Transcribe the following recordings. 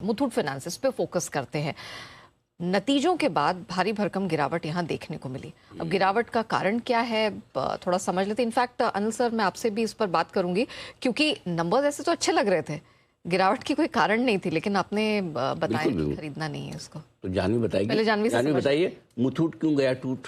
Muthoot finance इस पे focus करते हैं। नतीजों के बाद भारी भरकम गिरावट यहाँ देखने को मिली। अब गिरावट का कारण क्या है थोड़ा समझ लेते हैं। इनफैक्ट अनिल सर, मैं आपसे भी इस पर बात करूंगी क्योंकि नंबर्स ऐसे तो अच्छे लग रहे थे, गिरावट की कोई कारण नहीं थी, लेकिन आपने बताया कि खरीदना नहीं है उसको। तो जानवी बताएगी। पहले जानवी बताइए, मुथूट क्यों गया टूट?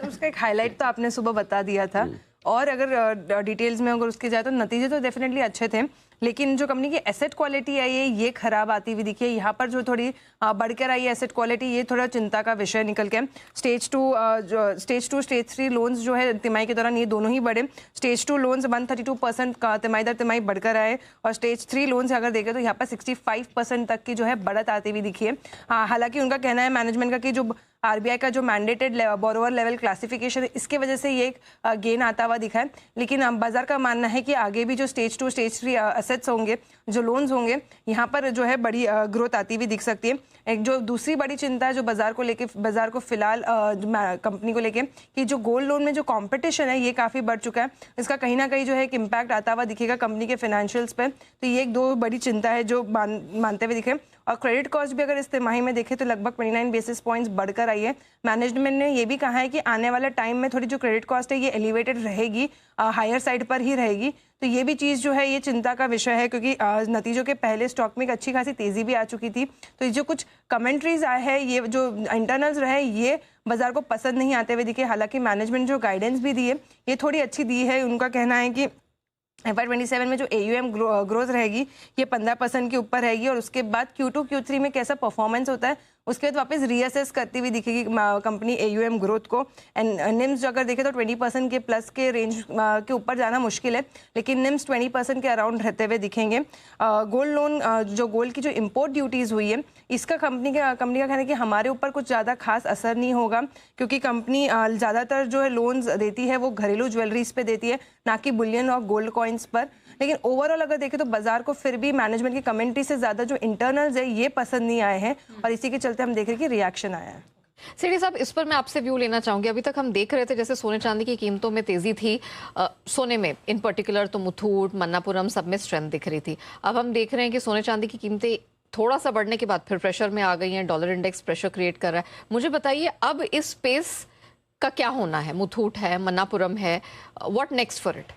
उसका एक हाईलाइट तो आपने सुबह बता दिया था, और अगर डिटेल्स में अगर उसके जाए तो नतीजे तो डेफिनेटली अच्छे थे, लेकिन जो कंपनी की एसेट क्वालिटी आई है ये खराब आती हुई दिखी है। यहाँ पर जो थोड़ी बढ़कर आई है एसेट क्वालिटी, ये थोड़ा चिंता का विषय निकल के। स्टेज टू स्टेज 3 लोन्स जो है तिमाही के दौरान ये दोनों ही बढ़े। स्टेज 2 लोन्स 132% का तिमाही दर तिमाही बढ़कर आए, और स्टेज 3 लोन्स अगर देखें तो यहाँ पर 65% तक की जो है बढ़त आती हुई दिखी है। हालांकि उनका कहना है मैनेजमेंट का कि जो आरबीआई का जो मैंडेटेड बोरोवर लेवल क्लासिफिकेशन है इसके वजह से ये गेन आता हुआ दिखा है, लेकिन बाजार का मानना है कि आगे भी जो स्टेज 2 स्टेज 3 एसेट्स होंगे, जो लोन्स होंगे, यहाँ पर जो है बड़ी ग्रोथ आती हुई दिख सकती है। एक जो दूसरी बड़ी चिंता है जो बाजार को फिलहाल कंपनी को लेके, कि जो गोल्ड लोन में जो कंपटीशन है ये काफ़ी बढ़ चुका है, इसका कहीं ना कहीं जो है एक इम्पैक्ट आता हुआ दिखेगा कंपनी के फाइनेंशियल्स पे। तो ये एक दो बड़ी चिंता है जो मानते हुए दिखे। और क्रेडिट कॉस्ट भी अगर इस तिमाही में देखें तो लगभग 29 बेसिस पॉइंट्स बढ़कर आई है। मैनेजमेंट ने ये भी कहा है कि आने वाले टाइम में थोड़ी जो क्रेडिट कॉस्ट है ये एलिवेटेड रहेगी, हायर साइड पर ही रहेगी। तो ये भी चीज़ जो है ये चिंता का विषय है, क्योंकि नतीजों के पहले स्टॉक में एक अच्छी खासी तेज़ी भी आ चुकी थी। तो ये जो कुछ कमेंट्रीज आए हैं, ये जो इंटरनल्स रहे, ये बाजार को पसंद नहीं आते हुए दिखे। हालांकि मैनेजमेंट जो गाइडेंस भी दी है ये थोड़ी अच्छी दी है। उनका कहना है कि FY27 में जो AUM ग्रोथ रहेगी ये 15% के ऊपर रहेगी, और उसके बाद Q2 Q3 में कैसा परफॉर्मेंस होता है उसके बाद वापस रीअसेस करती हुई दिखेगी कंपनी AUM ग्रोथ को। एंड निम्स अगर देखें तो 20% के प्लस के रेंज के ऊपर जाना मुश्किल है, लेकिन निम्स 20% के अराउंड रहते हुए दिखेंगे। गोल्ड लोन जो गोल्ड की जो इम्पोर्ट ड्यूटीज़ हुई है इसका कंपनी का कहना है कि हमारे ऊपर कुछ ज़्यादा खास असर नहीं होगा, क्योंकि कंपनी ज़्यादातर जो है लोन्स देती है वो घरेलू ज्वेलरीज पे देती है, ना कि बुलियन और गोल्ड कॉइन्स पर। लेकिन ओवरऑल अगर देखें तो बाजार को फिर भी मैनेजमेंट की कमेंट्री से ज़्यादा जो इंटरनल्स है ये पसंद नहीं आए हैं, और इसी के चलते हम देख रहे हैं कि रिएक्शन आया है। सीडी साहब, इस पर मैं आपसे व्यू लेना चाहूंगी। अभी तक हम देख रहे थे जैसे सोने चांदी की कीमतों में तेजी थी, सोने में इन पर्टिकुलर तो मुथूट, मन्नापुरम सब में स्ट्रेंथ दिख रही थी। अब हम देख रहे हैं कि सोने चांदी की कीमतें थोड़ा सा बढ़ने के बाद फिर प्रेशर में आ गई हैं, डॉलर इंडेक्स प्रेशर क्रिएट कर रहा है। मुझे बताइए अब इस स्पेस का क्या होना है? मुथूट है, मन्नापुरम है, व्हाट नेक्स्ट फॉर इट?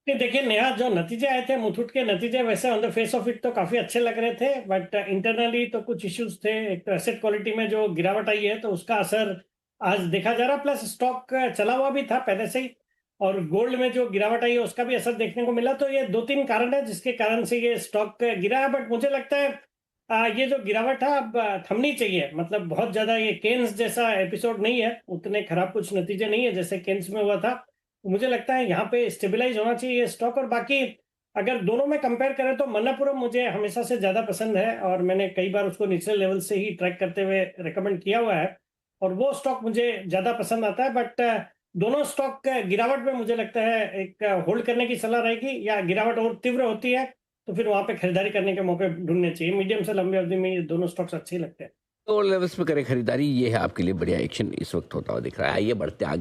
देखिए नेहा, जो नतीजे आए थे मुथूट के नतीजे वैसे on the face of it तो काफी अच्छे लग रहे थे, बट इंटरनली तो कुछ इश्यूज थे। एक तो एसेट क्वालिटी में जो गिरावट आई है तो उसका असर आज देखा जा रहा, प्लस स्टॉक चला हुआ भी था पहले से ही, और गोल्ड में जो गिरावट आई है उसका भी असर देखने को मिला। तो ये 2-3 कारण है जिसके कारण से ये स्टॉक गिरा है। बट मुझे लगता है ये जो गिरावट है अब थमनी चाहिए। मतलब बहुत ज्यादा ये केन्स जैसा एपिसोड नहीं है, उतने खराब कुछ नतीजे नहीं है जैसे केन्स में हुआ था। मुझे लगता है यहाँ पे स्टेबलाइज होना चाहिए ये स्टॉक। और बाकी अगर दोनों में कंपेयर करें तो मन्नापुरम मुझे हमेशा से ज़्यादा पसंद है, और मैंने कई बार उसको निचले लेवल से ही ट्रैक करते हुए रिकमेंड किया हुआ है, और वो स्टॉक मुझे ज़्यादा पसंद आता है। बट दोनों स्टॉक गिरावट में मुझे लगता है एक होल्ड करने की सलाह रहेगी, या गिरावट और तीव्र होती है तो फिर वहाँ पे खरीदारी करने के मौके ढूंढने चाहिए। मीडियम से लंबी अवधि में ये दोनों स्टॉक्स अच्छे लगते हैं। तो लेवल्स पे करें खरीदारी, ये है आपके लिए बढ़िया एक्शन इस वक्त होता हुआ दिख रहा है। आइए बढ़ते आगे।